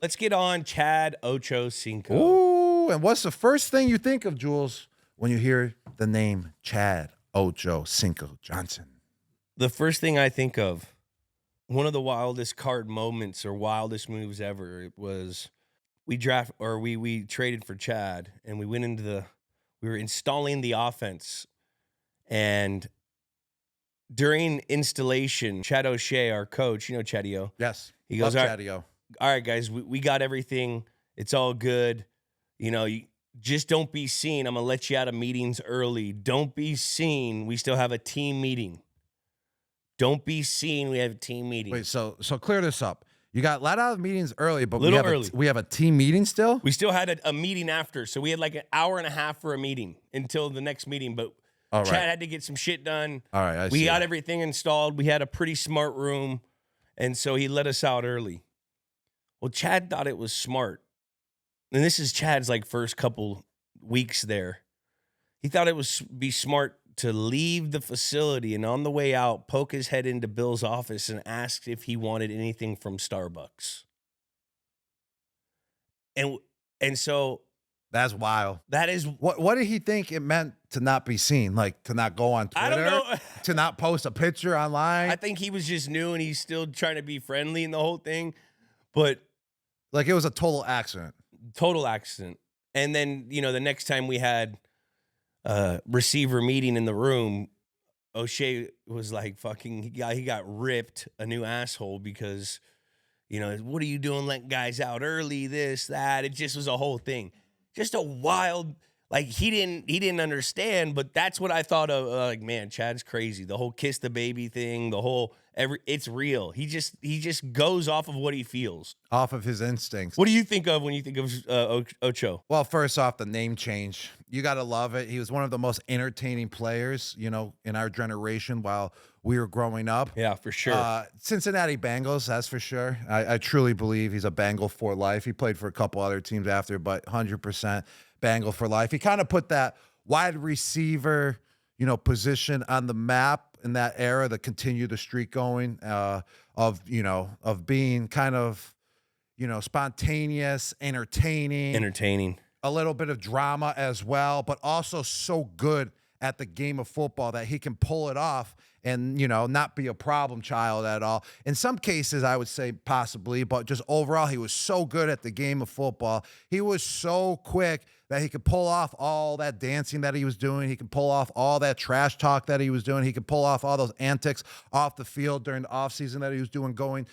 Let's get on Chad Ochocinco. Ooh, and what's the first thing you think of, Jules, when you hear the name Chad Ochocinco Johnson? The first thing I think of, one of the wildest card moments or wildest moves ever, it was we traded for Chad, and we were installing the offense, and during installation, Chad O'Shea, our coach, you know Chadio. Yes. He goes, Love Chadio. All right, guys, we got everything. It's all good. You just don't be seen. I'm going to let you out of meetings early. Don't be seen. We still have a team meeting. Don't be seen. We have a team meeting. Wait, so clear this up. You got let out of meetings early, but early. We have a team meeting still? We still had a meeting after. So we had like an hour and a half for a meeting until the next meeting. But Chad had to get some shit done. All right, we got everything installed. We had a pretty smart room. And so he let us out early. Well, Chad thought it was smart. And this is Chad's like first couple weeks there. He thought it was be smart to leave the facility and on the way out, poke his head into Bill's office and ask if he wanted anything from Starbucks. And so that's wild. That is what did he think it meant to not be seen? Like to not go on Twitter? I don't know. To not post a picture online? I think he was just new and he's still trying to be friendly in the whole thing. But like it was a total accident. Total accident. And then, the next time we had a receiver meeting in the room, O'Shea was like fucking, he got ripped a new asshole because, what are you doing letting guys out early, this, that. It just was a whole thing. Just a wild, like he didn't understand, but that's what I thought of. Like, man, Chad's crazy. The whole kiss the baby thing, the whole, it's real. He just goes off of what he feels. Off of his instincts. What do you think of when you think of Ocho? Well, first off, the name change. You got to love it. He was one of the most entertaining players, in our generation while we were growing up. Yeah, for sure. Cincinnati Bengals, that's for sure. I truly believe he's a Bengal for life. He played for a couple other teams after, but 100% Bengal for life. He kind of put that wide receiver, position on the map in that era to continue the streak going of being kind of, spontaneous, entertaining, a little bit of drama as well, but also so good at the game of football that he can pull it off and, not be a problem child at all. In some cases, I would say possibly, but just overall, he was so good at the game of football. He was so quick that he could pull off all that dancing that he was doing. He could pull off all that trash talk that he was doing. He could pull off all those antics off the field during the offseason that he was doing, going,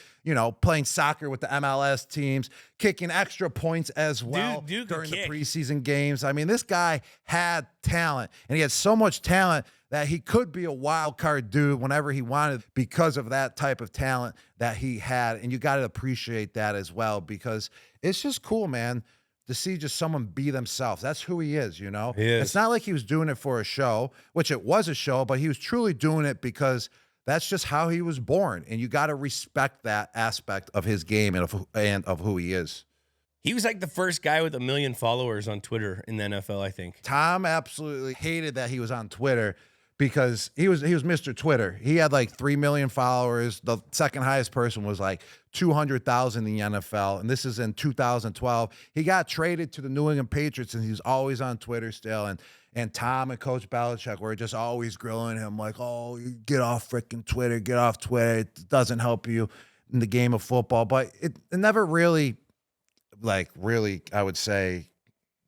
playing soccer with the MLS teams, kicking extra points as well during the preseason games. I mean, this guy had talent, and he had so much talent that he could be a wild card dude whenever he wanted because of that type of talent that he had. And you got to appreciate that as well, because it's just cool, man, to see just someone be themselves. That's who he is, He is. It's not like he was doing it for a show, which it was a show, but he was truly doing it because that's just how he was born. And you got to respect that aspect of his game and of who he is. He was like the first guy with 1 million followers on Twitter in the NFL, I think. Tom absolutely hated that he was on Twitter because he was Mr. Twitter. He had like 3 million followers. The second highest person was like 200,000 in the NFL, and this is in 2012. He got traded to the New England Patriots, and he was always on Twitter still. And Tom and Coach Belichick were just always grilling him like, "Oh, you get off freaking Twitter. Get off Twitter. It doesn't help you in the game of football." But it never really, I would say,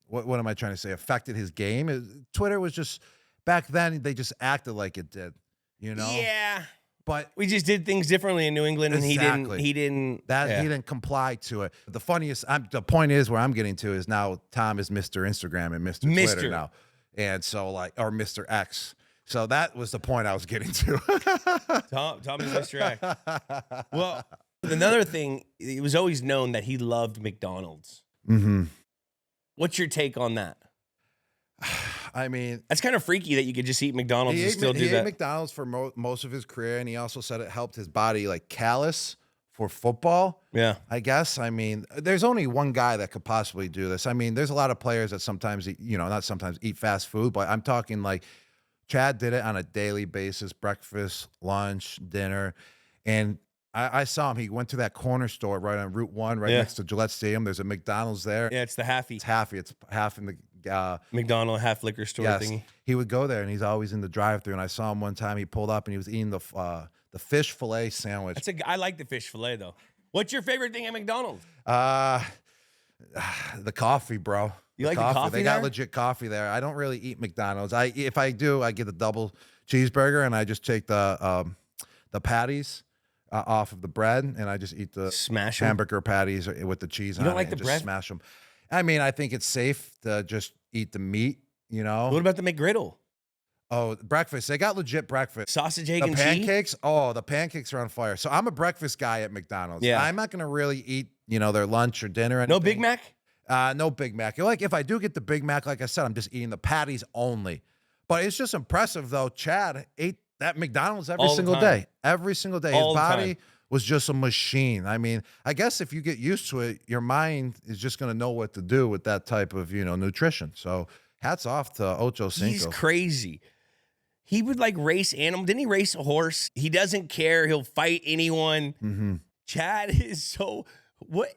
what am I trying to say? Affected his game. Twitter was just. Back then, they just acted like it did, Yeah, but we just did things differently in New England, and he didn't comply to it. The point is where I'm getting to is now Tom is Mr. Instagram and Mr. Twitter now, and so or Mr. X. So that was the point I was getting to. Tom is Mr. X. Well, another thing, it was always known that he loved McDonald's. Mm-hmm. What's your take on that? I mean, that's kind of freaky that you could just eat McDonald's and still do that. He ate McDonald's for most of his career, and he also said it helped his body callous for football. Yeah, I guess. I mean, there's only one guy that could possibly do this. I mean, there's a lot of players that sometimes eat fast food, but I'm talking like Chad did it on a daily basis, breakfast, lunch, dinner, and I saw him. He went to that corner store right on Route 1, right next to Gillette Stadium. There's a McDonald's there. Yeah, it's the halfy. It's halfy. It's half in the McDonald half liquor store thingy. He would go there, and he's always in the drive-thru. And I saw him one time. He pulled up, and he was eating the fish fillet sandwich. I like the fish fillet though. What's your favorite thing at McDonald's? The coffee, bro. You like the coffee They there? got legit coffee there. I don't really eat McDonald's. If I do, I get the double cheeseburger, and I just take the patties off of the bread, and I just eat the Smash 'em? hamburger patties with the cheese on it. don't like the and bread? Just smash them. I mean, I think it's safe to just eat the meat, you know? What about the McGriddle? Oh, breakfast. They got legit breakfast. Sausage, egg, The and cheese? pancakes, the pancakes are on fire. So I'm a breakfast guy at McDonald's. Yeah. I'm not going to really eat, their lunch or dinner. Or No anything. Big Mac? No Big Mac. Like, if I do get the Big Mac, like I said, I'm just eating the patties only. But it's just impressive, though. Chad ate that McDonald's every All the single time. day. Every single day. All His the body time. was just a machine. I mean, I guess if you get used to it, your mind is just going to know what to do with that type of, nutrition. So hats off to Ochocinco. He's crazy. He would like race animals. Didn't he race a horse? He doesn't care. He'll fight anyone. Mm-hmm. Chad is so. What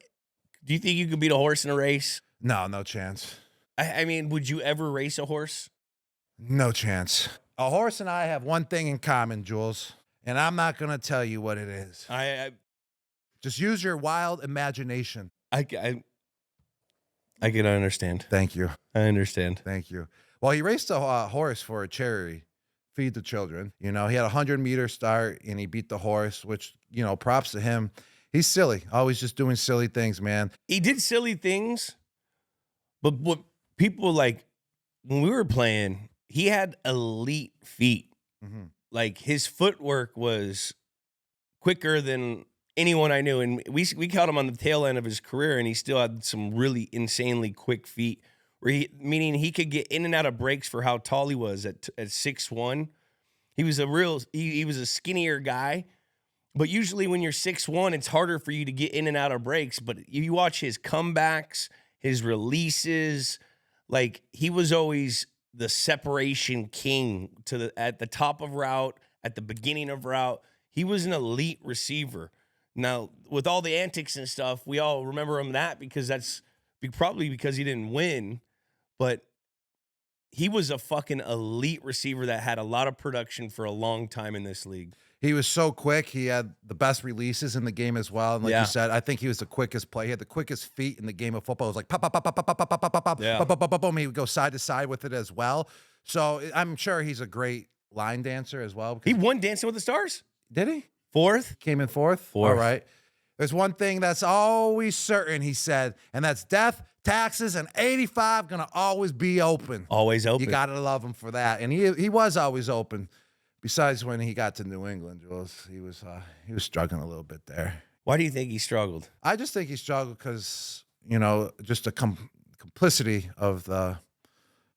do you think you could beat a horse in a race? No chance. I mean, would you ever race a horse? No chance. A horse and I have one thing in common, Jules, and I'm not going to tell you what it is. Just use your wild imagination. I can understand. Thank you. I understand. Thank you. Well, he raced a horse for a charity, Feed the Children. He had a 100-meter start, and he beat the horse, which, props to him. He's silly, always just doing silly things, man. He did silly things, but what people like when we were playing, he had elite feet. Mm-hmm. Like his footwork was quicker than anyone I knew, and we caught him on the tail end of his career, and he still had some really insanely quick feet. Meaning he could get in and out of breaks for how tall he was at 6'1". He was he was a skinnier guy, but usually when you're 6'1", it's harder for you to get in and out of breaks. But you watch his comebacks, his releases, like he was always the separation king at the top of route, at the beginning of route. He was an elite receiver. Now, with all the antics and stuff, we all remember him because that's probably because he didn't win. But he was a fucking elite receiver that had a lot of production for a long time in this league. He was so quick. He had the best releases in the game as well. And like you said, I think he was the quickest play. He had the quickest feet in the game of football. It was like pop, pop, pop, pop, pop, pop, pop, pop, pop, pop, pop, pop, pop, pop. He would go side to side with it as well. So I'm sure he's a great line dancer as well. He won Dancing with the Stars. Did he? Fourth? Came in fourth? All right. There's one thing that's always certain, he said, and that's death, taxes, and 85 going to always be open. Always open. You got to love him for that. And he was always open. Besides when he got to New England, Jules, he was struggling a little bit there. Why do you think he struggled? I just think he struggled because, just the complicity of the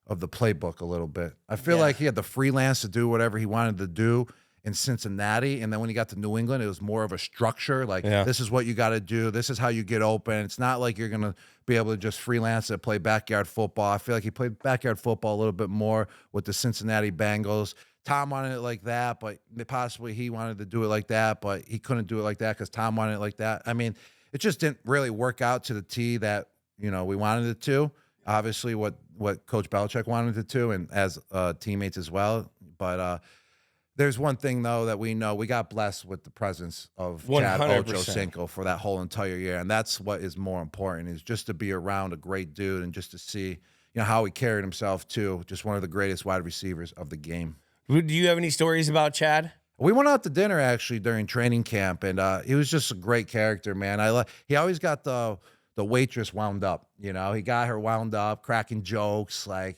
playbook a little bit. I feel like he had the freelance to do whatever he wanted to do in Cincinnati, and then when he got to New England, it was more of a structure. Like, this is what you got to do. This is how you get open. It's not like you're going to be able to just freelance and play backyard football. I feel like he played backyard football a little bit more with the Cincinnati Bengals. Tom wanted it like that, but possibly he wanted to do it like that, but he couldn't do it like that because Tom wanted it like that. I mean, it just didn't really work out to the T that, we wanted it to. Obviously, what Coach Belichick wanted it to, and as teammates as well. But there's one thing, though, that we know. We got blessed with the presence of Chad 100%. Ochocinco for that whole entire year. And that's what is more important, is just to be around a great dude and just to see, how he carried himself, too. Just one of the greatest wide receivers of the game. Do you have any stories about Chad? We went out to dinner, actually, during training camp, and he was just a great character, man. He always got the waitress wound up, He got her wound up, cracking jokes, like,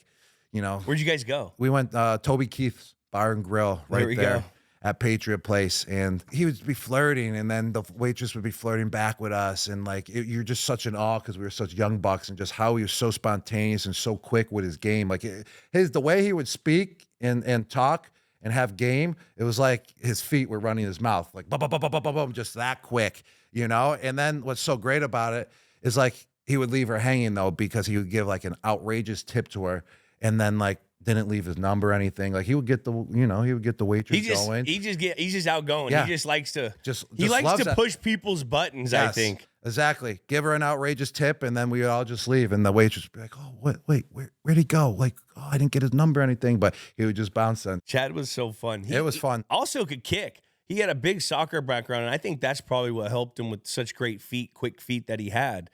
Where'd you guys go? We went Toby Keith's Bar and Grill right there at Patriot Place, and he would be flirting, and then the waitress would be flirting back with us, and like you're just such in awe because we were such young bucks, and just how he was so spontaneous and so quick with his game. Like the way he would speak and talk and have game, it was like his feet were running his mouth, like boom, boom, boom, boom, boom, boom, just that quick, And then what's so great about it is like he would leave her hanging though, because he would give like an outrageous tip to her, and then like didn't leave his number or anything. Like he would get the waitress going. He's just outgoing. Yeah. He just likes to He likes loves to that. push people's buttons, I Yes, think. exactly. Give her an outrageous tip, and then we would all just leave. And the waitress would be like, "Oh, wait, where'd he go? Like, oh, I didn't get his number or anything." But he would just bounce on. Chad was so fun. It was fun. He also could kick. He had a big soccer background, and I think that's probably what helped him with such great feet, quick feet that he had.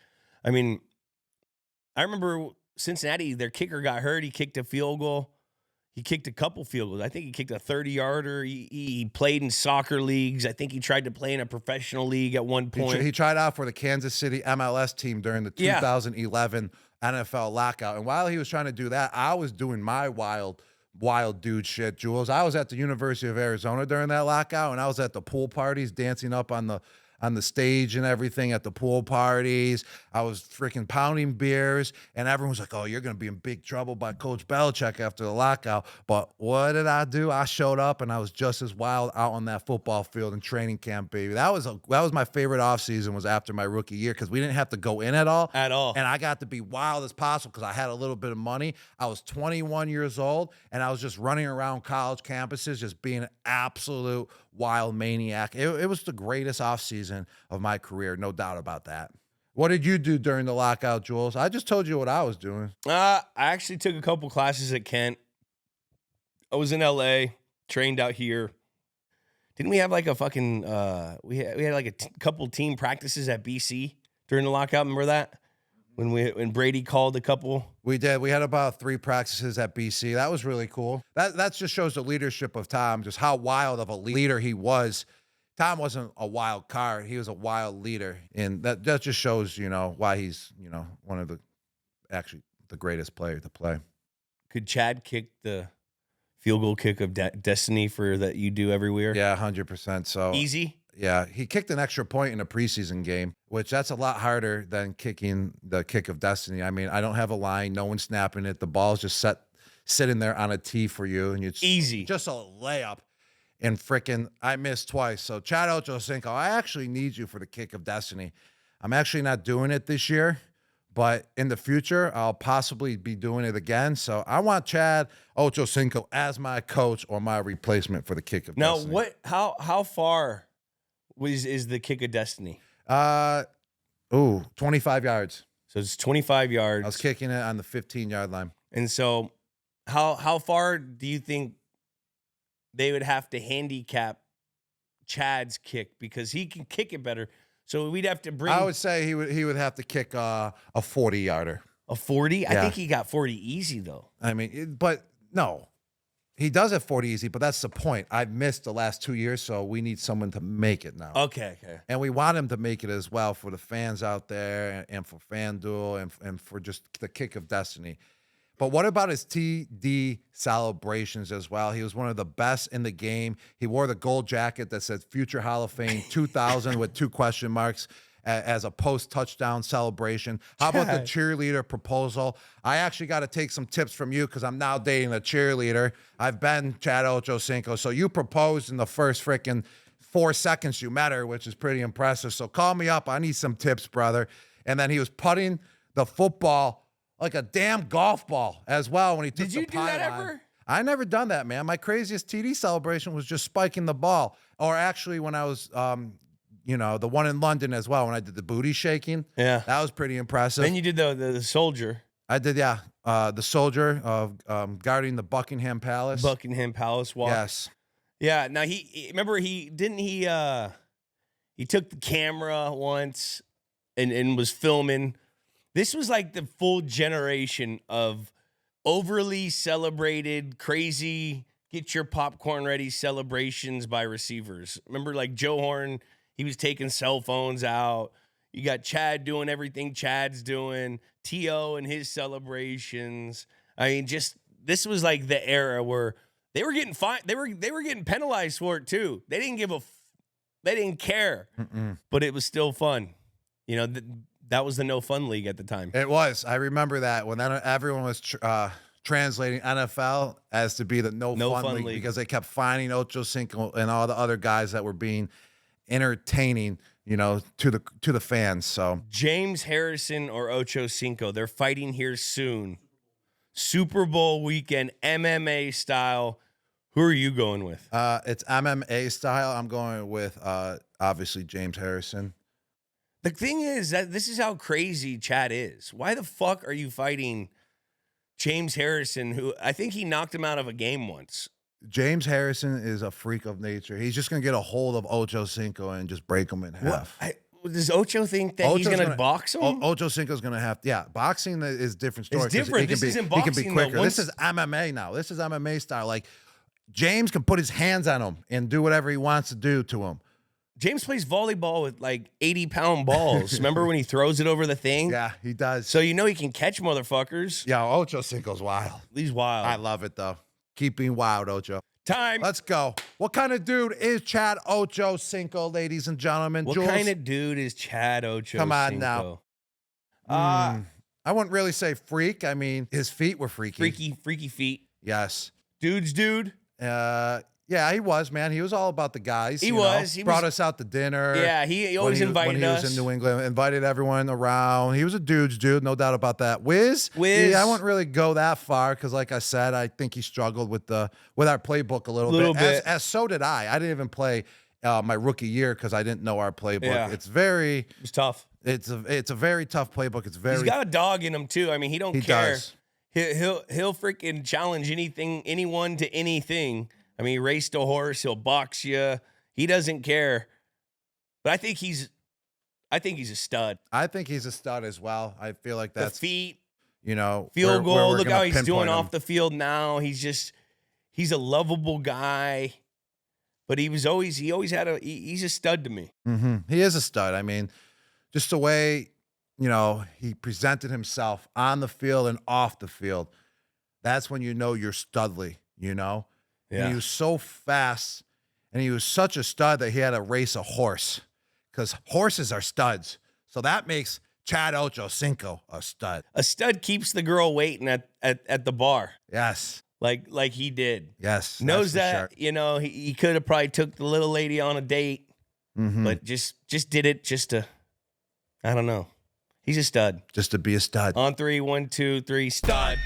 I mean, I remember Cincinnati, their kicker got hurt. He kicked a field goal. He kicked a couple field goals. I think he kicked a 30-yarder. He played in soccer leagues. I think he tried to play in a professional league at one point. He tried out for the Kansas City MLS team during the 2011 NFL lockout. And while he was trying to do that, I was doing my wild dude shit, Jules. I was at the University of Arizona during that lockout, and I was at the pool parties dancing up on the stage and everything at the pool parties. I was freaking pounding beers, and everyone was like, "Oh, you're going to be in big trouble by Coach Belichick after the lockout." But what did I do? I showed up, and I was just as wild out on that football field in training camp, baby. That was my favorite offseason was after my rookie year because we didn't have to go in at all. At all. And I got to be wild as possible because I had a little bit of money. I was 21 years old, and I was just running around college campuses just being an absolute wild maniac. It was the greatest offseason of my career, no doubt about that. What did you do during the lockout, Jules? I just told you what I was doing. I actually took a couple classes at Kent. I was in LA, trained out here. Didn't we have like a fucking we had like a couple team practices at BC during the lockout? Remember that? When Brady called a couple? We did. We had about 3 practices at BC. That was really cool. That just shows the leadership of Tom, just how wild of a leader he was. Tom wasn't a wild card. He was a wild leader. And that just shows, why he's, one of the greatest player to play. Could Chad kick the field goal kick of destiny for that you do everywhere? Yeah, 100%. So easy? Yeah, he kicked an extra point in a preseason game, which that's a lot harder than kicking the kick of destiny. I mean, I don't have a line. No one's snapping it. The ball's just sitting there on a tee for you. And it's easy. Just a layup. And frickin' I missed twice. So Chad Ochocinco, I actually need you for the kick of destiny. I'm actually not doing it this year, but in the future, I'll possibly be doing it again. So I want Chad Ochocinco as my coach or my replacement for the kick of destiny. Now, how far is the kick of destiny? 25 yards. So it's 25 yards. I was kicking it on the 15-yard line. And so how far do you think they would have to handicap Chad's kick because he can kick it better? So we'd have to bring. I would say he would have to kick a 40-yarder. A 40? Yeah. I think he got 40 easy though. I mean, but no. He does have 40 easy, but that's the point. I've missed the last 2 years, so we need someone to make it now. Okay. And we want him to make it as well for the fans out there and for FanDuel and for just the kick of destiny. But what about his TD celebrations as well? He was one of the best in the game. He wore the gold jacket that said Future Hall of Fame 2000 with 2 question marks as a post-touchdown celebration. How about the cheerleader proposal? I actually got to take some tips from you because I'm now dating a cheerleader. I've been Chad Ochocinco. So you proposed in the first freaking 4 seconds you met her, which is pretty impressive. So call me up. I need some tips, brother. And then he was putting the football like a damn golf ball as well when he took the pylon. Did you do that ever? I never done that, man. My craziest TD celebration was just spiking the ball. Or actually when I was, the one in London as well, when I did the booty shaking. Yeah. That was pretty impressive. Then you did the soldier. I did, yeah. The soldier of guarding the Buckingham Palace. Buckingham Palace walk. Yes. Yeah. Now he took the camera once and was filming. This was like the full generation of overly celebrated, crazy, get your popcorn ready celebrations by receivers. Remember, like Joe Horn, he was taking cell phones out. You got Chad doing everything Chad's doing. T.O. and his celebrations. I mean, this was like the era where they were getting fined. They were getting penalized for it too. They didn't they didn't care, but it was still fun. That was the no fun league at the time. It was. I remember that when everyone was translating NFL as to be the no fun league because they kept finding Ochocinco and all the other guys that were being entertaining, to the fans. So James Harrison or Ochocinco, they're fighting here soon. Super Bowl weekend, MMA style. Who are you going with? It's MMA style. I'm going with obviously James Harrison. The thing is that this is how crazy Chad is. Why the fuck are you fighting James Harrison, who I think he knocked him out of a game once? James Harrison is a freak of nature. He's just gonna get a hold of Ochocinco and just break him in half. Does Ocho think that he's going to box him? Ochocinco's going to have, boxing is a different story. It's different. This isn't boxing, he can be quicker. though. This is MMA now. This is MMA style. Like, James can put his hands on him and do whatever he wants to do to him. James plays volleyball with like 80-pound balls. Remember when he throws it over the thing? Yeah, he does. So you know he can catch motherfuckers. Yeah, Ochocinco's wild. He's wild. I love it, though. Keep being wild, Ocho. Time. Let's go. What kind of dude is Chad Ochocinco, ladies and gentlemen? What Jules? kind of dude is Chad Ochocinco? Come on now. I wouldn't really say freak. I mean, his feet were freaky. Freaky feet. Yes. Dude. Yeah, he was, man. He was all about the guys. He brought us out to dinner. Yeah, he always invited us. When he was in New England, invited everyone around. He was a dude's dude, no doubt about that. Wiz. Yeah, I wouldn't really go that far because, like I said, I think he struggled with our playbook a little bit. As so did I. I didn't even play my rookie year because I didn't know our playbook. Yeah. It's tough. It's a very tough playbook. He's got a dog in him too. I mean, he don't care. Does. He'll freaking challenge anyone to anything. I mean, he raced a horse. He'll box you. He doesn't care. But I think he's a stud. I think he's a stud as well. I feel like that's the feet, field goal. Look how he's doing off the field now. He's a lovable guy. But he's a stud to me. Mm-hmm. He is a stud. I mean, just the way he presented himself on the field and off the field. That's when you know you're studly. Yeah. And he was so fast, and he was such a stud that he had to race a horse because horses are studs. So that makes Chad Ochocinco a stud. A stud keeps the girl waiting at the bar. Yes. Like he did. Yes. Knows that, sure. He could have probably took the little lady on a date, but just did it just to, I don't know. He's a stud. Just to be a stud. On 3, 1, 2, 3, stud.